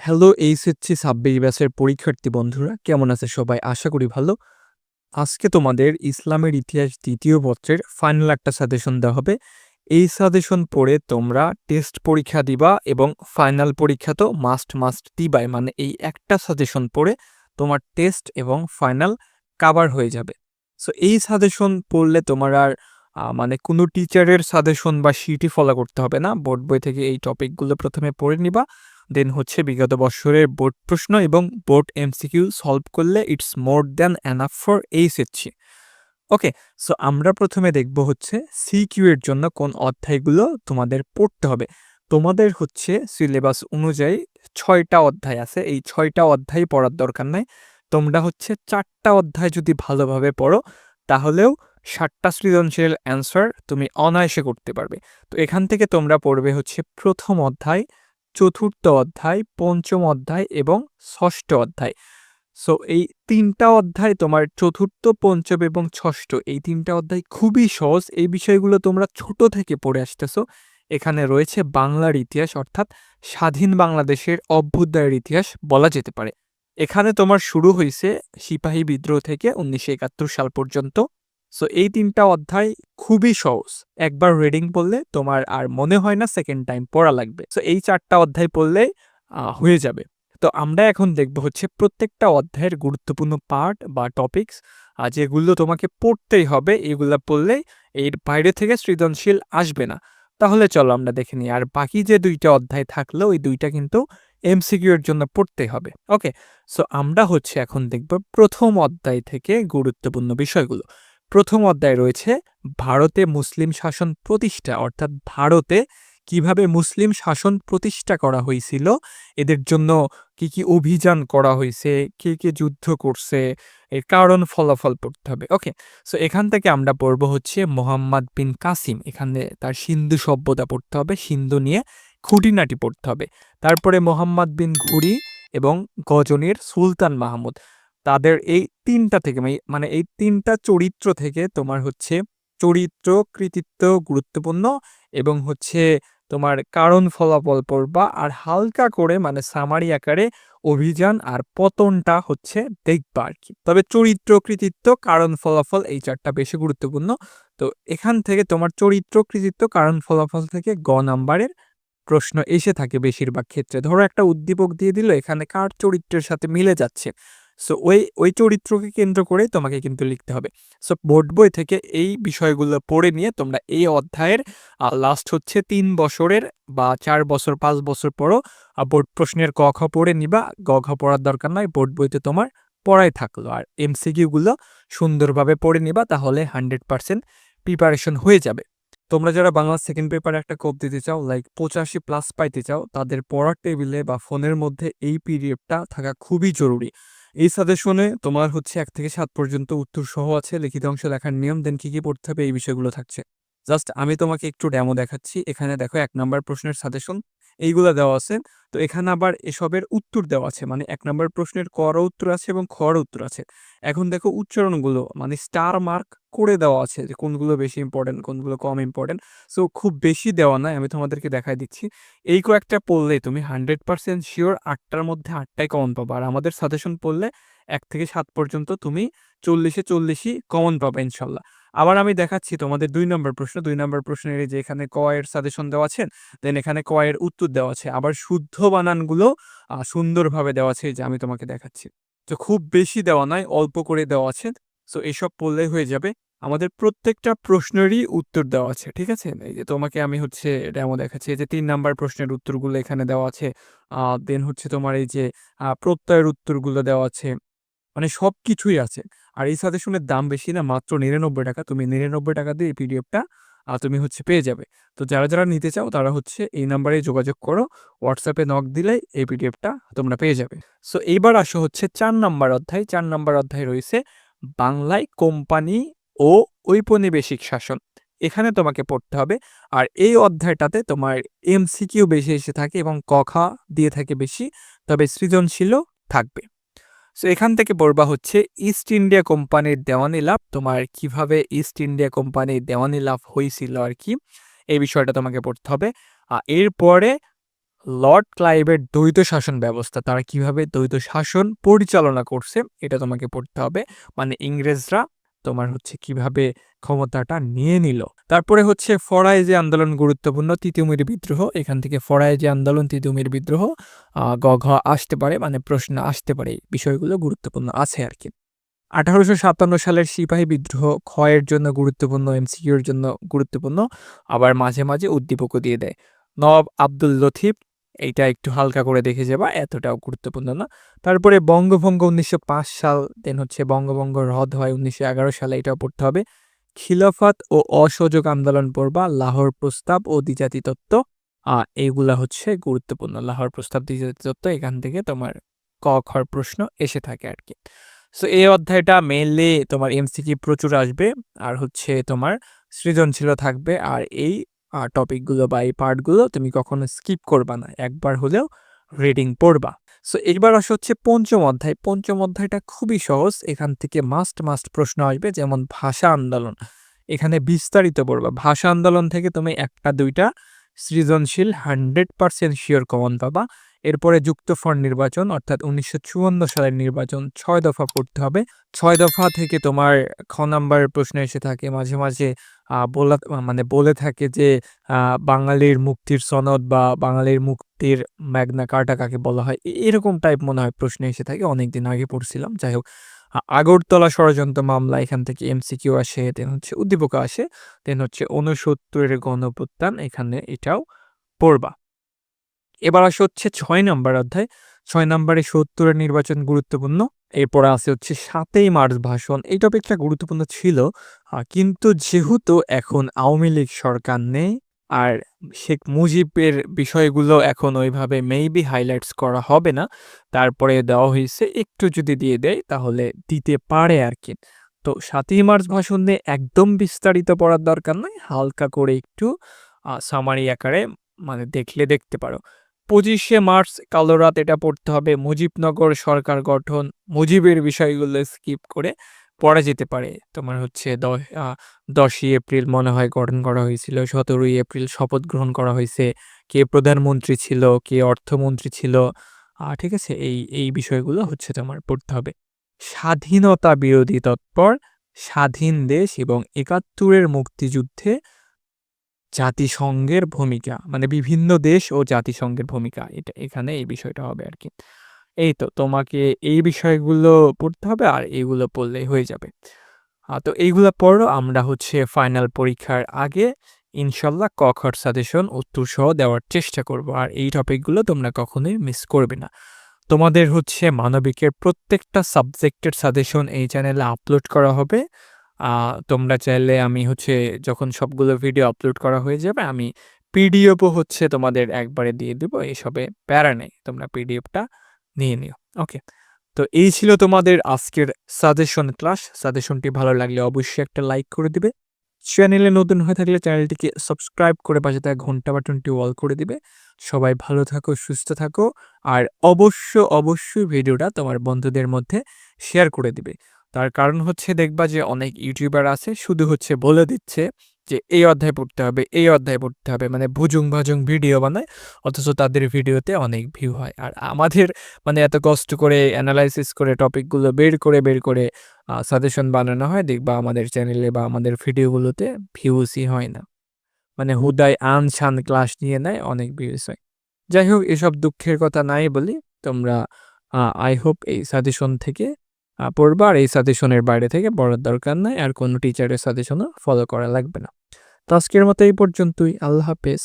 Hello HSC ২৬ ব্যাচের পরীক্ষার্থী বন্ধুরা, কেমন আছে সবাই? আশা করি ভালো। আজকে তোমাদের ইসলামের ইতিহাস ২য় পত্রের ফাইনাল একটা সাজেশন দেওয়া হবে। এই সাজেশন পড়ে তোমরা টেস্ট পরীক্ষা দিবা এবং ফাইনাল পরীক্ষা তো মাস্ট দিবাই। মানে এই একটা সাজেশন পড়ে তোমার টেস্ট এবং ফাইনাল কাভার হয়ে যাবে। সো এই সাজেশন পড়লে তোমার আর মানে কোনো টিচারের সাজেশন বা শিটই ফলো করতে হবে না। বোর্ড বই থেকে এই টপিকগুলো প্রথমে পড়ে নিবা। দেন হচ্ছে বিগত বৎসরের বোর্ড প্রশ্ন এবং বোর্ড এমসিকিউ সলভ করলে it's more than enough for HSC. Okay, so আমরা প্রথমে দেখব হচ্ছে সিকিউ এর জন্য কোন অধ্যায়গুলো তোমাদের পড়তে হবে। তোমাদের হচ্ছে সিলেবাস অনুযায়ী ৬টা অধ্যায় আছে। এই ৬টা অধ্যায় পড়ার দরকার নাই। তোমরা হচ্ছে ৪টা অধ্যায় যদি ভালোভাবে পড়ো তাহলেও ৭টা সৃজনশীল অ্যান্সার তুমি অনায়াসে করতে পারবে। তো এখান থেকে তোমরা পড়বে হচ্ছে প্রথম অধ্যায়, চতুর্থ অধ্যায়, পঞ্চম অধ্যায় এবং ষষ্ঠ অধ্যায়। সো এই ৩টা অধ্যায় তোমার চতুর্থ, পঞ্চম এবং ষষ্ঠ এই ৩টা অধ্যায় খুবই সহজ। এই বিষয়গুলো তোমরা ছোট থেকে পড়ে আসতেছো। এখানে রয়েছে বাংলার ইতিহাস অর্থাৎ স্বাধীন বাংলাদেশের অভ্যুদয়ের ইতিহাস বলা যেতে পারে। এখানে তোমার শুরু হইছে সিপাহী বিদ্রোহ থেকে ১৯৭১ সাল পর্যন্ত। সো এই ৩টা অধ্যায় খুবই সহজ। একবার রিডিং পড়লে তোমার আর মনে হয় না সেকেন্ড টাইম পড়া লাগবে। সো এই ৪টা অধ্যায় পড়লেই হয়ে যাবে। তো আমরা এখন দেখব হচ্ছে প্রত্যেকটা অধ্যায়ের গুরুত্বপূর্ণ পার্ট বা টপিকস যেগুলো তোমাকে পড়তেই হবে। এগুলা পড়লেই এর বাইরে থেকে সৃজনশীল আসবে না। তাহলে চলো আমরা দেখে নিই। আর বাকি যে ২টা অধ্যায় থাকলো ওই ২টা কিন্তু এমসিকিউ এর জন্য পড়তেই হবে। ওকে, সো আমরা হচ্ছে এখন দেখব প্রথম অধ্যায় থেকে গুরুত্বপূর্ণ বিষয়গুলো। প্রথম অধ্যায় রয়েছে ভারতে মুসলিম শাসন প্রতিষ্ঠা, অর্থাৎ ভারতে কিভাবে মুসলিম শাসন প্রতিষ্ঠা করা হয়েছিল, এদের জন্য কি কি অভিযান করা হয়েছে, কে যুদ্ধ করছে, এর কারণ ফলাফল পড়তে হবে। ওকে, সো এখান থেকে আমরা পড়ব হচ্ছে মোহাম্মদ বিন কাসিম, এখানে তার সিন্ধু সভ্যতা পড়তে হবে, সিন্ধু নিয়ে খুঁটিনাটি পড়তে হবে। তারপরে মোহাম্মদ বিন ঘুরি এবং গজনীর সুলতান মাহমুদ, তাদের এই ৩টা থেকে মানে এই ৩টা চরিত্র থেকে তোমার হচ্ছে চরিত্র, কৃতিত্ব গুরুত্বপূর্ণ এবং হচ্ছে তোমার কারণ ফলাফল পড়বা। আর হালকা করে মানে সামারি আকারে অভিযান আর পতনটা হচ্ছে দেখবা আর কি। তবে চরিত্র, কৃতিত্ব, কারণ ফলাফল এই ৪টা বেশি গুরুত্বপূর্ণ। তো এখান থেকে তোমার চরিত্র, কৃতিত্ব, কারণ ফলাফল থেকে গ নাম্বারের প্রশ্ন এসে থাকে বেশিরভাগ ক্ষেত্রে। ধরো একটা উদ্দীপক দিয়ে দিল, এখানে কার চরিত্রের সাথে মিলে যাচ্ছে, সো ওই চরিত্রকে কেন্দ্র করে তোমাকে কিন্তু লিখতে হবে। সো বোর্ড বই থেকে এই বিষয়গুলো পড়ে নিয়ে তোমরা এই অধ্যায়ের লাস্ট হচ্ছে ৩ বছরের বা ৪ বছর ৫ বছর পরও বোর্ড প্রশ্নের ক খ পড়ে নিবা। গ ঘ পড়ার দরকার নয়, বোর্ড বইতে তোমার পড়াই থাকলো। আর এমসিকিউগুলো সুন্দরভাবে পড়ে নিবা, তাহলে 100% প্রিপারেশন হয়ে যাবে। তোমরা যারা বাংলা সেকেন্ড পেপারে একটা কোপ দিতে চাও, লাইক 85+ পাইতে চাও, তাদের পড়ার টেবিলে বা ফোনের মধ্যে এই পিডিএফটা থাকা খুবই জরুরি। এই সাজেশনে তোমার হচ্ছে ১ থেকে ৭ পর্যন্ত উত্তর সহ আছে, লিখিত অংশ লেখার নিয়ম, দেন কি পড়তে হবে এই বিষয়গুলো থাকছে। জাস্ট আমি তোমাকে একটু ডেমো দেখাচ্ছি। এখানে দেখো ১ নাম্বার প্রশ্নের সাজেশন এইগুলা দেওয়া আছে। তো এখানে আবার এসবের উত্তর দেওয়া আছে, মানে ১ নাম্বার প্রশ্নের ক-র উত্তর আছে এবং খ-র উত্তর আছে। এখন দেখো উচ্চারণগুলো মানে স্টার মার্ক করে দেওয়া আছে যে কোনগুলো বেশি ইম্পর্টেন্ট, কোনগুলো কম ইম্পর্টেন্ট। সো খুব বেশি দেওয়া নাই, আমি তোমাদেরকে দেখাই দিচ্ছি। এই কয়েকটা পড়লে তুমি 100% শিওর ৮টার মধ্যে ৮টাই কমন পাবা। আর আমাদের সাজেশন পড়লে ১ থেকে ৭ পর্যন্ত তুমি ৪০-এ ৪০ই কমন পাবা ইনশাল্লাহ। আবার আমি দেখাচ্ছি তোমাদের ২ নম্বর প্রশ্ন। ২ নম্বর প্রশ্নের এই যে এখানে ক এর সাজেশন দেওয়া আছে, দেন এখানে ক এর উত্তর দেওয়া আছে। আবার শুদ্ধ বানানগুলো সুন্দরভাবে দেওয়া আছে, এই যে আমি তোমাকে দেখাচ্ছি। তো খুব বেশি দেওয়া নাই, অল্প করে দেওয়া আছে। সো এসব পড়লেই হয়ে যাবে। আমাদের প্রত্যেকটা প্রশ্নেরই উত্তর দেওয়া আছে, ঠিক আছে? এই যে তোমাকে আমি হচ্ছে ডেমো দেখাচ্ছি। এই যে ৩ নাম্বার প্রশ্নের উত্তরগুলো এখানে দেওয়া আছে। দেন হচ্ছে তোমার এই যে প্রত্যয়ের উত্তরগুলো দেওয়া আছে। মানে সবকিছুই আছে। আর এই সাজেশনের দাম বেশি না, মাত্র ৳৯৯। তুমি ৳৯৯ দিয়ে এই পিডিএফটা তুমি হচ্ছে পেয়ে যাবে। তো যারা নিতে চাও তারা হচ্ছে এই নাম্বারে যোগাযোগ করো। হোয়াটসঅ্যাপে নক দিলেই এই পিডিএফটা তোমরা পেয়ে যাবে। সো এইবার আসো হচ্ছে ৪ নাম্বার অধ্যায়। ৪ নাম্বার অধ্যায় রয়েছে বাংলায় কোম্পানি ও ঔপনিবেশিক শাসন। এখানে তোমাকে পড়তে হবে। আর এই অধ্যায়টাতে তোমার এমসিকিউ বেশি এসে থাকে এবং ক, খ দিয়ে থাকে বেশি, তবে সৃজনশীলও থাকবে। সো এখান থেকে পড়বা হচ্ছে ইস্ট ইন্ডিয়া কোম্পানির দেওয়ানি লাভ, তোমার কিভাবে ইস্ট ইন্ডিয়া কোম্পানির দেওয়ানি লাভ হয়েছিল আর কি, এই বিষয়টা তোমাকে পড়তে হবে। এরপরে লর্ড ক্লাইভের দ্বৈত শাসন ব্যবস্থা, তারা কিভাবে দ্বৈত শাসন পরিচালনা করছে এটা তোমাকে পড়তে হবে। মানে ইংরেজরা তোমার হচ্ছে কিভাবে ক্ষমতাটা নিয়ে নিল। তারপরে হচ্ছে ফরাইজি আন্দোলন গুরুত্বপূর্ণ, তিতুমির বিদ্রোহ, এখান থেকে ফরাইজি আন্দোলন, তিতুমির বিদ্রোহ, গ ঘ আসতে পারে, মানে প্রশ্ন আসতে পারে, এই বিষয়গুলো গুরুত্বপূর্ণ আছে আর কি। 1857 সালের সিপাহী বিদ্রোহ ক্ষয়ের জন্য গুরুত্বপূর্ণ, এমসিকিউর জন্য গুরুত্বপূর্ণ, আবার মাঝে মাঝে উদ্দীপকও দিয়ে দেয়। নবাব আব্দুল লতিফ, এইটা একটু হালকা করে দেখে যাবা, এতটাও গুরুত্বপূর্ণ না। তারপরে বঙ্গভঙ্গ 1905 সাল, দেন হচ্ছে বঙ্গভঙ্গ রদ হয় 1911 সালে, এটাও পড়তে হবে। খিলাফত ও অসহযোগ আন্দোলন পড়বা, লাহোর প্রস্তাব ও দ্বিজাতি তত্ত্ব, এইগুলা হচ্ছে গুরুত্বপূর্ণ। লাহোর প্রস্তাব, দ্বিজাতি তত্ত্ব, এখান থেকে তোমার ক খর প্রশ্ন এসে থাকে আর কি। সো এই অধ্যায়টা মেইনলি তোমার এমসিকিউ প্রচুর আসবে, আর হচ্ছে তোমার সৃজনশীল থাকবে। আর এই টপিকগুলো বা এই পার্টগুলো তুমি কখনো স্কিপ করবা না, একবার হলেও রিডিং পড়বা। সো এইবার আসে হচ্ছে পঞ্চম অধ্যায়। পঞ্চম অধ্যায়টা খুবই সহজ, এখান থেকে মাস্ট প্রশ্ন আসবে, যেমন ভাষা আন্দোলন, এখানে বিস্তারিত পড়বা। ভাষা আন্দোলন থেকে তুমি একটা দুইটা সৃজনশীল 100% শিওর কমন পাবা। এরপরে যুক্তফ্রন্ট নির্বাচন, অর্থাৎ 1954 সালের নির্বাচন, 6 দফা পড়তে হবে। 6 দফা থেকে তোমার খ নাম্বার প্রশ্ন এসে থাকে মাঝে মাঝে, মানে বলে থাকে যে বাঙালির মুক্তির সনদ বা বাঙালির মুক্তির ম্যাগনা কার্টা কাকে বলা হয়, এরকম টাইপ মনে হয় প্রশ্ন এসে থাকে, অনেকদিন আগে পড়ছিলাম। যাই হোক, আগরতলা ষড়যন্ত্র মামলা, এখান থেকে এমসিকিউ আসে, দেন হচ্ছে উদ্দীপক আসে, দেন হচ্ছে 69-এর গণঅভ্যুত্থান, এখানে এটাও পড়বা। এবার আসে হচ্ছে 6 নম্বর অধ্যায়। 6 নম্বরে 70-এর নির্বাচন গুরুত্বপূর্ণ। এরপরে আছে হচ্ছে 7ই মার্চ ভাষণ, এই টপিকটা গুরুত্বপূর্ণ ছিল, কিন্তু যেহেতু এখন আওয়ামী লীগ সরকার নেই, আর শেখ মুজিবের বিষয়গুলো এখন ওইভাবে মেবি হাইলাইটস করা হবে না, তারপরে দেওয়া হয়েছে, একটু যদি দিয়ে দেয় তাহলে দিতে পারে আর কি। তো 7ই মার্চ ভাষণ নিয়ে একদম বিস্তারিত পড়ার দরকার নয়, হালকা করে একটু সামারি আকারে মানে দেখলে দেখতে পারো। 25শে মার্চ কালো রাত, এটা পড়তে হবে। মুজিবনগর সরকার গঠন, মুজিবের বিষয়গুলো স্কিপ করে পড়া যেতে পারে। তোমার হচ্ছে 10ই এপ্রিল মনে হয় গঠন করা হয়েছিল, 17ই এপ্রিল শপথ গ্রহণ করা হয়েছে, কে প্রধানমন্ত্রী ছিল, কে অর্থমন্ত্রী ছিল, ঠিক আছে, এই বিষয়গুলো হচ্ছে তোমার পড়তে হবে। স্বাধীনতা বিরোধী তৎপর, স্বাধীন দেশ এবং 71-এর মুক্তিযুদ্ধে জাতিসংঘের ভূমিকা, মানে বিভিন্ন দেশ ও জাতিসংঘের ভূমিকা, এটা এখানে এই বিষয়টা হবে আর কি। এই তো তোমাকে এই বিষয়গুলো পড়তে হবে, আর এইগুলো পড়লেই হয়ে যাবে। তো এইগুলো পড়ো, আমরা হচ্ছে ফাইনাল পরীক্ষার আগে ইনশাল্লাহ ক খ সাজেশন উত্তর সহ দেওয়ার চেষ্টা করব, আর এই টপিকগুলো তোমরা কখনোই মিস করবে না। তোমাদের হচ্ছে মানবিকের প্রত্যেকটা সাবজেক্টের সাজেশন এই চ্যানেলে আপলোড করা হবে। তোমরা চাইলে আমি হচ্ছে যখন সবগুলো ভিডিও আপলোড করা হয়ে যাবে, আমি পিডিএফও হচ্ছে তোমাদের একবারে দিয়ে দেবো, এসবে প্যারা নেই, তোমরা পিডিএফটা নিয়ে নিও। ওকে, তো এই ছিল তোমাদের আজকের সাজেশন ক্লাস। সাজেশনটি ভালো লাগলে অবশ্যই একটা লাইক করে দিবে। চ্যানেলে নতুন হয়ে থাকলে চ্যানেলটিকে সাবস্ক্রাইব করে পাশে থাকা ঘন্টা বাটনটি অল করে দিবে। সবাই ভালো থাকো, সুস্থ থাকো, আর অবশ্যই ভিডিওটা তোমার বন্ধুদের মধ্যে শেয়ার করে দিবে। তার কারণ হচ্ছে দেখবা যে অনেক ইউটিউবার আছে শুধু হচ্ছে বলে দিচ্ছে যে এই অধ্যায় পড়তে হবে, এই অধ্যায় পড়তে হবে, মানে ভুজুং ভাজুং ভিডিও বানায়, অথচ তাদের ভিডিওতে অনেক ভিউ হয়। আর আমাদের মানে এত কষ্ট করে অ্যানালাইসিস করে টপিকগুলো বের করে সাজেশন বানানো হয়, দেখবা আমাদের চ্যানেলে বা আমাদের ভিডিওগুলোতে ভিউসই হয় না, মানে হুদায় আনছান ক্লাস নিয়ে নেয়, অনেক ভিউস হয়। যাই হোক, এসব দুঃখের কথা নাই বলি, তোমরা আই হোপ এই সাজেশন থেকে পড়বা, আর এই সাজেশনের বাইরে থেকে পড়ার দরকার নাই, আর কোনো টিচারের সাজেশনও ফলো করা লাগবে না। তো আজকের মতো এই পর্যন্তই, আল্লাহ হাফেজ।